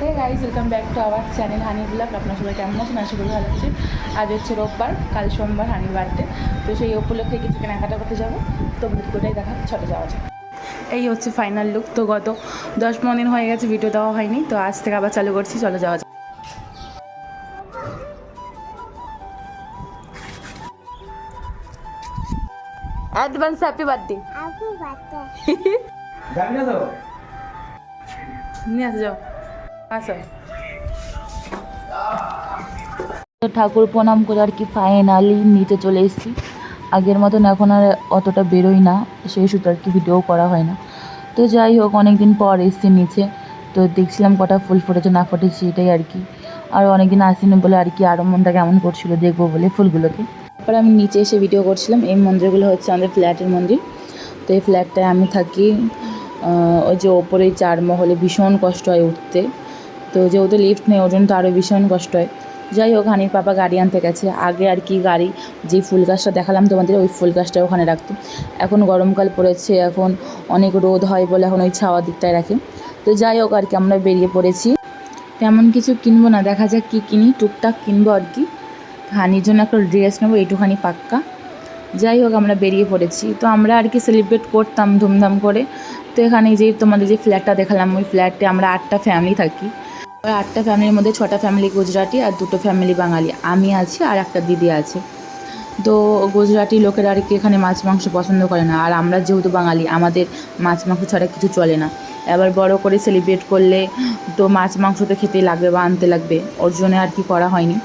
Hey guys, welcome back to our channel Honey Blog. আপনার সবাই কেমন আছেন? আশা করি ভালো আছি। আজ হচ্ছে রোববার, কাল সোমবার হানির বার্থডে। তো সেই উপলক্ষে কিছু কেনাকাটা করতে যাবো। তো ভিডিওটাই দেখা, ছোটো যাওয়া যায়। এই হচ্ছে ফাইনাল লুক। তো গত 10-15 দিন হয়ে গেছে ভিডিও দেওয়া হয়নি, তো আজ থেকে আবার চালু করছি। চলো যাওয়া যায়। Advance happy birthday. জানি না তো নিয়ে আসো, যাও আসো। তো ঠাকুর প্রণাম করে আর কি ফাইনালি নিচে চলে এসেছি। আগের মতন এখন আর অতটা বেরোই না, সেই শুধু আর কি ভিডিও করা হয় না। তো যাই হোক, অনেক দিন পর এসেছি নিচে। তো দেখছিলাম কটা ফুল ফুটেছে না ফুটেছে, এটাই আর কি। আর অনেকদিন আসিনি বলে আর কি আরও মনটা কেমন করছিল দেখবো বলে ফুলগুলোকে। তারপরে আমি নিচে এসে ভিডিও করছিলাম। এই মন্দিরগুলো হচ্ছে আমাদের ফ্ল্যাটের মন্দির। তো এই ফ্ল্যাটটায় আমি থাকি। ওই যে ওপরে 4 মহলে ভীষণ কষ্ট হয় উঠতে। তো যেহেতু লিফট নেই ওর জন্য তো আরও ভীষণ কষ্ট হয়। যাই হোক, হানির পাপা গাড়ি আনতে গেছে। আগে আর কি গাড়ি যে ফুল গাছটা দেখালাম তোমাদের, ওই ফুল গাছটা ওখানে রাখতো। এখন গরমকাল পড়েছে, এখন অনেক রোদ হয় বলে এখন ওই ছাওয়ার দিকটায় রাখে। তো যাই হোক আর কি, আমরা বেরিয়ে পড়েছি। তেমন কিছু কিনবো না, দেখা যাক কী কিনি। টুকটাক কিনবো আর কি। হানির জন্য একটা ড্রেস নেবো, এইটুখানি পাক্কা। যাই হোক, আমরা বেরিয়ে পড়েছি। তো আমরা আর কি সেলিব্রেট করতাম ধুমধাম করে। তো এখানে যে তোমাদের যে ফ্ল্যাটটা দেখালাম, ওই ফ্ল্যাটে আমরা 8টা ফ্যামিলি থাকি। ওই 8টা ফ্যামিলির মধ্যে 6টা ফ্যামিলি গুজরাটি আর 2টো ফ্যামিলি বাঙালি। আমি আছি আর একটা দিদি আছে। তো গুজরাটি লোকেরা আর কি এখানে মাছ মাংস পছন্দ করে না, আর আমরা যেহেতু বাঙালি আমাদের মাছ মাংস ছাড়া কিছু চলে না। এবার বড় করে সেলিব্রেট করলে তো মাছ মাংস তো খেতেই লাগবে বা আনতে লাগবে, ওর জন্য আর কি করা হয়নি।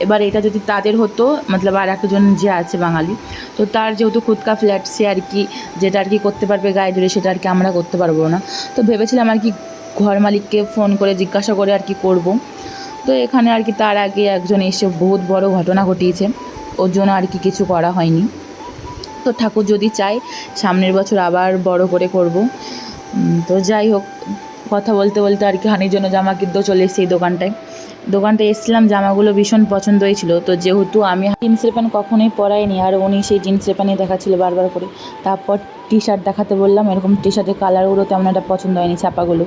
এবার এটা যদি তাদের হতো, মতলব আর একজন যে আছে বাঙালি, তো তার যেহেতু খুদকা ফ্ল্যাট, সে আর কি যেটা আর কি করতে পারবে গায়ে জোরে, সেটা আর কি আমরা করতে পারবো না। তো ভেবেছিলাম আর কি ঘর মালিককে ফোন করে জিজ্ঞাসা করে আর কি করব। তো এখানে আর কি তার আগে একজন এসে বহুত বড় ঘটনা ঘটিয়েছে, ওর জন্য আর কি কিছু করা হয়নি। তো ঠাকুর যদি চায় সামনের বছর আবার বড় করে করব। তো যাই হোক, কথা বলতে বলতে আর কি হানির জন্য জামা কিনতেও চলে এসেছি এই দোকানটায় এসেছিলাম। জামাগুলো ভীষণ পছন্দ হয়েছিল। তো যেহেতু আমি জিন্সের প্যান্ট কখনোই পরাইনি, আর উনি সেই জিন্সের প্যান্টই দেখাচ্ছিল বারবার করে। তারপর টি শার্ট দেখাতে বললাম, এরকম টি শার্টের কালারগুলো তেমন একটা পছন্দ হয়নি, ছাপাগুলো।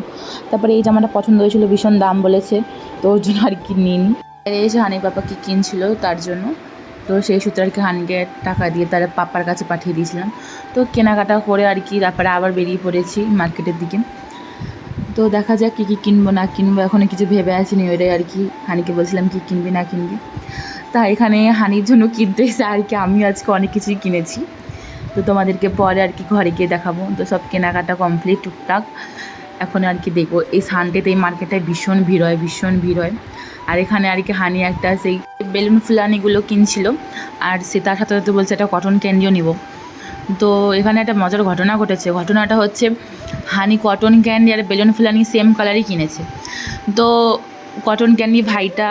তারপরে এই জামাটা পছন্দ হয়েছিল, ভীষণ দাম বলেছে, তো ওর জন্য আর কি নিইনি। এই যে হানির পাপা কী কিনছিল তার জন্য, তো সেই সূত্রে আর কি হানিকে টাকা দিয়ে তার পাপার কাছে পাঠিয়ে দিয়েছিলাম। তো কেনাকাটা করে আর কি তারপরে আবার বেরিয়ে পড়েছি মার্কেটের দিকে। তো দেখা যাক কী কী কিনবো না কিনবো, এখনও কিছু ভেবে আসিনি। ওইটাই আর কি হানিকে বলছিলাম কী কিনবি না কিনবি। তা এখানে হানির জন্য কিনতে এসে আর কি আমি আজকে অনেক কিছুই কিনেছি। তো তোমাদেরকে পরে আর কি ঘরে গিয়ে দেখাবো। তো সব কেনাকাটা কমপ্লিট টুকটাক। এখন আর কি দেখবো, এই সানডেতে এই মার্কেটটায় ভীষণ ভিড় হয়, ভীষণ ভিড় হয়। আর এখানে আর কি হানি একটা সেই বেলুন ফুলানিগুলো কিনছিল, আর সে তার সাথে সাথে বলছে একটা কটন ক্যান্ডিও নিব। তো এখানে একটা মজার ঘটনা ঘটেছে। ঘটনাটা হচ্ছে, হানি কটন ক্যান্ডি আর বেলুন ফুলানি সেম কালারই কিনেছে। তো কটন ক্যান্ডি ভাইটা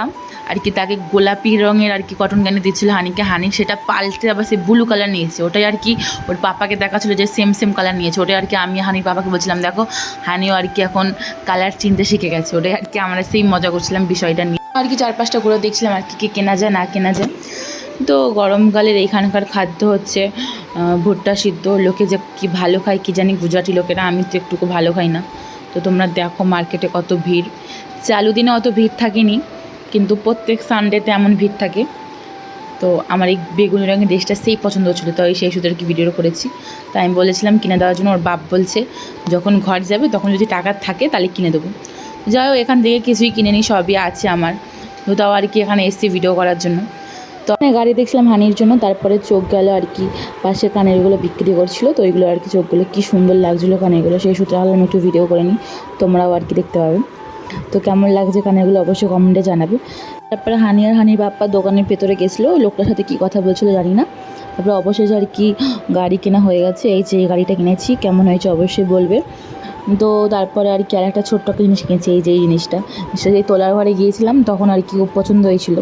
আর কি তাকে গোলাপি রঙের আর কি কটন ক্যান্ডি দিচ্ছিলো হানিকে, হানি সেটা পাল্টে আবার সে ব্লু কালার নিয়েছে। ওটাই আর কি ওর পাপাকে দেখাচ্ছিলো যে সেম সেম কালার নিয়েছে। ওটাই আর কি আমি হানির পাপাকে বলছিলাম, দেখো হানিও আর কি এখন কালার চিনতে শিখে গেছে। ওটাই আর কি আমরা সেই মজা করছিলাম বিষয়টা নিয়ে। আর কি 4-5টা ঘুরে দেখছিলাম আর কি কেনা যায় না কেনা যায়। তো গরমকালের এইখানকার খাদ্য হচ্ছে ভুট্টা সিদ্ধ। লোকে যে কী ভালো খায় কী জানি গুজরাটি লোকেরা, আমি তো একটুকু ভালো খাই না। তো তোমরা দেখো মার্কেটে কত ভিড়। চালু দিনে অত ভিড় থাকেনি, কিন্তু প্রত্যেক সানডেতে এমন ভিড় থাকে। তো আমার এই বেগুনি রঙের ড্রেসটা সেই পছন্দ হচ্ছিলো, তাই সেই সুতোর কি ভিডিও করেছি। তাই আমি বলেছিলাম কিনে দেওয়ার জন্য। ওর বাপ বলছে যখন ঘর যাবে তখন যদি টাকা থাকে তাহলে কিনে দেবো। যাই হোক, এখান থেকে কিছুই কিনে নিই, সবই আছে আমার। তো তাও আর কি এখানে এসেছি ভিডিও করার জন্য। তো গাড়ি দেখছিলাম হানির জন্য। তারপরে চোখ গেল আর কি পাশে কানেরগুলো বিক্রি করছিলো, তো ওইগুলো আর কি চোখগুলো কী সুন্দর লাগছিলো কানেরগুলো, সেই সূত্রে আমি একটু ভিডিও করে নিই, তোমরাও আর কি দেখতে পাবে। তো কেমন লাগছে কানেরগুলো অবশ্যই কমেন্টে জানাবে। তারপরে হানি আর হানির বাপ্পা দোকানের ভেতরে গেছিলো, লোকটার সাথে কী কথা বলছিলো জানি না। তারপরে অবশেষে আর কি গাড়ি কেনা হয়ে গেছে। এই যে গাড়িটা কিনেছি, কেমন হয়েছে অবশ্যই বলবে। তো তারপরে আর কি আর একটা ছোট্ট একটা জিনিস কিনেছি, এই যে এই জিনিসটা যে তোলার ঘরে গিয়েছিলাম তখন আর কি খুব পছন্দ হয়েছিল।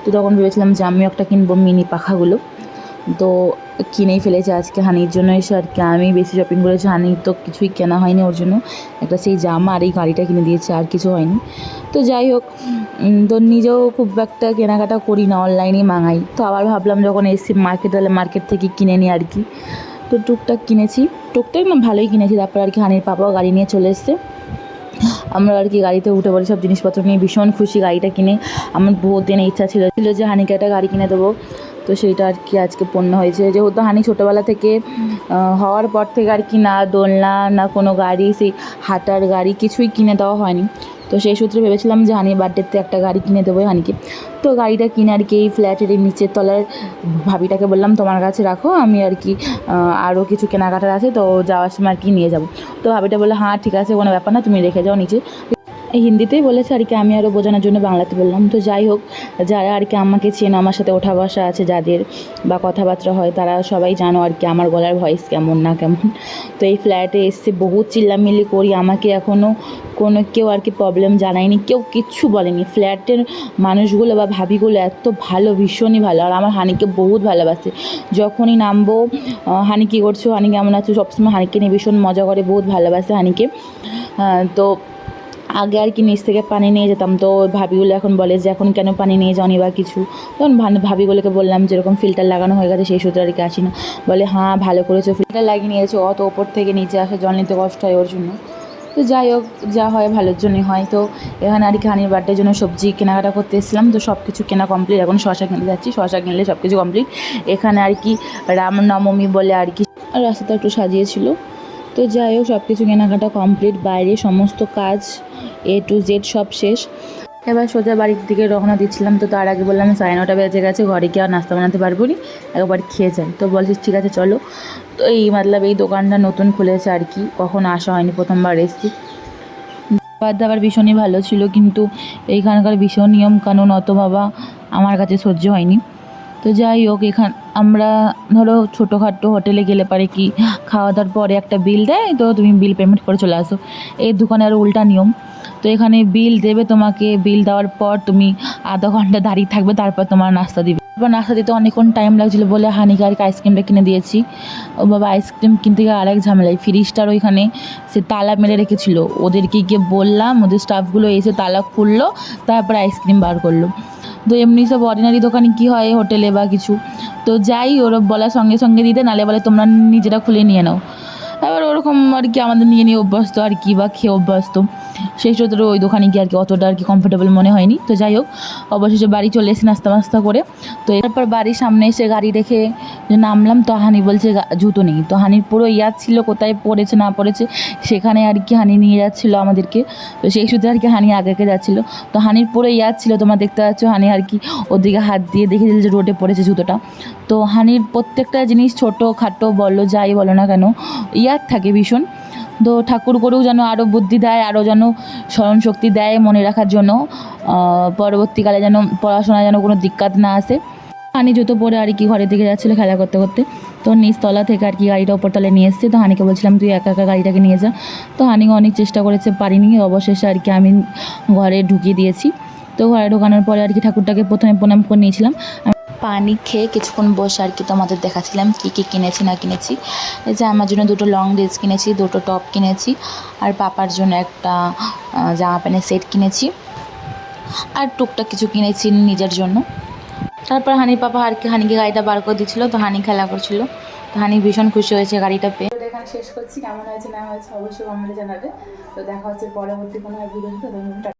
তো তখন ভেবেছিলাম যে আমিও একটা কিনবো মিনি পাখাগুলো। তো কিনেই ফেলেছি আজকে হানির জন্য এসে আর কি। আমি বেশি শপিং করেছি, হানির তো কিছুই কেনা হয়নি। ওর জন্য একটা সেই জামা আর এই গাড়িটা কিনে দিয়েছে, আর কিছু হয়নি। তো যাই হোক, তো নিজেও খুব একটা কেনাকাটা করি না, অনলাইনেই মাঙাই। তো আবার ভাবলাম যখন এসছি মার্কেট, তাহলে মার্কেট থেকে কিনে নিই আর কি। তো টুকটাক কিনেছি, টুকটাক না ভালোই কিনেছি। তারপর আর কি হানির পাপাও গাড়ি নিয়ে চলে এসছে। আমরা আর কি গাড়িতে উঠে পড়ি সব জিনিসপত্র নিয়ে, ভীষণ খুশি গাড়িটা কিনে। আমার বহুত দিনের ইচ্ছা ছিল যে হানিকে একটা গাড়ি কিনে দেবো, তো সেইটা আর কি আজকে পূর্ণ হয়েছে। যেহেতু হানি ছোটোবেলা থেকে হওয়ার পর থেকে আর কি না দোলনা না কোনো গাড়ি, সেই হাঁটার গাড়ি কিছুই কিনে দেওয়া হয়নি। তো সেই সূত্রে ভেবেছিলাম যে হানির বার্থডেতে একটা গাড়ি কিনে দেবো হানিকে। তো গাড়িটা কিনে আর কি এই ফ্ল্যাটের এই নিচের তলার ভাবিটাকে বললাম তোমার কাছে রাখো, আমি আর কি আরও কিছু কেনাকাটার আছে তো যাওয়ার সময় আর কি নিয়ে যাবো। তো ভাবিটা বললো হ্যাঁ ঠিক আছে, কোনো ব্যাপার না, তুমি রেখে যাও নিচে। হিন্দিতেই বলেছে আর কি, আমি আরও বোঝানোর জন্য বাংলাতে বললাম। তো যাই হোক, যারা আর কি আমাকে চেনো, আমার সাথে ওঠা বসা আছে যাদের বা কথাবার্তা হয়, তারা সবাই জানো আর কি আমার গলার ভয়েস কেমন না কেমন। তো এই ফ্ল্যাটে এসে বহুত চিল্লামিল্লি করি, আমাকে এখনও কোনো কেউ আর কি প্রবলেম জানায়নি, কেউ কিচ্ছু বলেনি। ফ্ল্যাটের মানুষগুলো বা ভাবিগুলো এত ভালো, ভীষণই ভালো। আর আমার হানিকে বহুত ভালোবাসে। যখনই নামবো হানি কী করছো, হানি কেমন আছো, সবসময় হানিকে নিয়ে ভীষণ মজা করে, বহুত ভালোবাসে হানিকে। তো আগে আর কি নিচ থেকে পানি নিয়ে যেতাম, তো ভাবিগুলো এখন বলে যে এখন কেন পানি নিয়ে যাওনি বা কিছু। তখন ভাবিগুলোকে বললাম যেরকম ফিল্টার লাগানো হয়ে গেছে সেই সূত্রে আর কি আসি না। বলে হ্যাঁ ভালো করেছো, ফিল্টার লাগিয়ে নিয়েছো, অত ওপর থেকে নিচে আসে জল নিতে কষ্ট হয় ওর জন্য। তো যাই হোক, যা হয় ভালোর জন্যই হয়। তো এখানে আর কি হানির বার্থডের জন্য সবজি কেনাকাটা করতে এসেছিলাম, তো সব কিছু কেনা কমপ্লিট। এখন শশা কিনতে যাচ্ছি, শশা কিনলে সব কিছু কমপ্লিট। এখানে আর কি রামনবমী বলে আর কি রাস্তাটা একটু সাজিয়েছিল। তো যাই হোক, সব কিছু কেনাকাটা কমপ্লিট, বাইরে সমস্ত কাজ A to Z সব শেষ। এবার সোজা বাড়ির দিকে রওনা দিচ্ছিলাম। তো তার আগে বললাম 9:30 বেজে গেছে, ঘরে কি আর নাস্তা বানাতে পারবো নি, একবার খেয়ে যাই। তো বলছিস ঠিক আছে চলো। তো এই এই দোকানটা নতুন খুলেছে আর কি, কখনো আসা হয়নি, প্রথমবার এসেছি। খাবার দাবার ভীষণই ভালো ছিল, কিন্তু এইখানকার ভীষণ নিয়ম কানুন অত বাবা আমার কাছে সহ্য হয়নি। তো যাই হোক, আমরা ধরো ছোটোখাটো হোটেলে গেলে পারে কি খাওয়া দাওয়ার পরে একটা বিল দেয়, তো তুমি বিল পেমেন্ট করে চলে আসো। এই দোকানে আরও উল্টা নিয়ম। তো এখানে বিল দেবে তোমাকে, বিল দেওয়ার পর তুমি আধা ঘন্টা দাঁড়িয়ে থাকবে, তারপর তোমার নাস্তা দিবে। তারপর নাস্তা দিতে অনেকক্ষণ টাইম লাগছিলো বলে হানিকে আর কি আইসক্রিমটা কিনে দিয়েছি। ও বাবা, আইসক্রিম কিনতে গিয়ে আরেক ঝামেলায়, ফ্রিজটার ওইখানে সে তালা মেরে রেখেছিল। ওদেরকে গিয়ে বললাম, ওদের স্টাফগুলো এসে তালা খুললো, তারপর আইসক্রিম বার করলো। তো এমনি সব অর্ডিনারি দোকানে কী হয় হোটেলে বা কিছু, তো যাই ওরা বলার সঙ্গে সঙ্গে দিতে, নালে বলে তোমরা নিজেরা খুলে নিয়ে নাও। এবার ওরকম আর কি আমাদের নিয়ে নিয়ে অভ্যস্ত আর কি, বা খেয়ে অভ্যস্ত। সেই সূত্রে ওই দোকানে গিয়ে আর কি অতটা আর কি কমফোর্টেবল মনে হয়নি। তো যাই হোক, অবশেষে বাড়ি চলে এসে নাস্তা করে। তো এরপর বাড়ির সামনে এসে গাড়ি রেখে নামলাম, তো হানি বলছে জুতো নেই। তো হানির পুরো ইয়াদ ছিল কোথায় পড়েছে না পড়েছে, সেখানে আর কি হানি নিয়ে যাচ্ছিলো আমাদেরকে। তো সেই সূত্রে আর কি হানি আগে যাচ্ছিলো। তো হানির পুরো ইয়াদ ছিল, তোমরা দেখতে পাচ্ছ হানি আর কি ওদিকে হাত দিয়ে দেখে দিল যে রোডে পড়েছে জুতোটা। তো হানির প্রত্যেকটা জিনিস ছোটো খাটো বলো যাই বলো না কেন ইয়াদ থাকে ভীষণ। তো ঠাকুর করেও যেন আরও বুদ্ধি দেয়, আরও যেন স্মরণশক্তি দেয় মনে রাখার জন্য, পরবর্তীকালে যেন পড়াশোনায় যেন কোনো দিক্কত না আসে। হানি জুতো পরে আর কি ঘরের দিকে যাচ্ছিলো খেলা করতে করতে। তো নিচতলা থেকে আর কি গাড়িটা ওপরতলায় নিয়ে এসছে। তো হানিকে বলছিলাম তুই একা একা গাড়িটাকে নিয়ে যা। তো হানিকে অনেক চেষ্টা করেছে, পারিনি। অবশেষে আর কি আমি ঘরে ঢুকিয়ে দিয়েছি। তো ঘরে ঢোকানোর পরে আর কি ঠাকুরটাকে প্রথমে প্রণাম করে নিয়েছিলাম। পানি খেয়ে কিছুক্ষণ বসে আর কি তোমাদের দেখাচ্ছিলাম কী কী কিনেছি না কিনেছি। এই যে আমার জন্য 2টো লং ড্রেস কিনেছি, 2টো টপ কিনেছি, আর পাপার জন্য একটা জামা প্যান্টের সেট কিনেছি, আর টুকটাক কিছু কিনেছি নিজের জন্য। তারপর হানির পাপা আর কি হানিকে গাড়িটা বার করে দিচ্ছিলো, তো হানি খেলা করছিল। তো হানি ভীষণ খুশি হয়েছে গাড়িটা পেয়ে। এখানে শেষ করছি, কেমন হয়েছে না হয়েছে অবশ্যই কমেন্টে জানাবে। তো দেখা হচ্ছে পরবর্তী কোনো ভিডিওতে।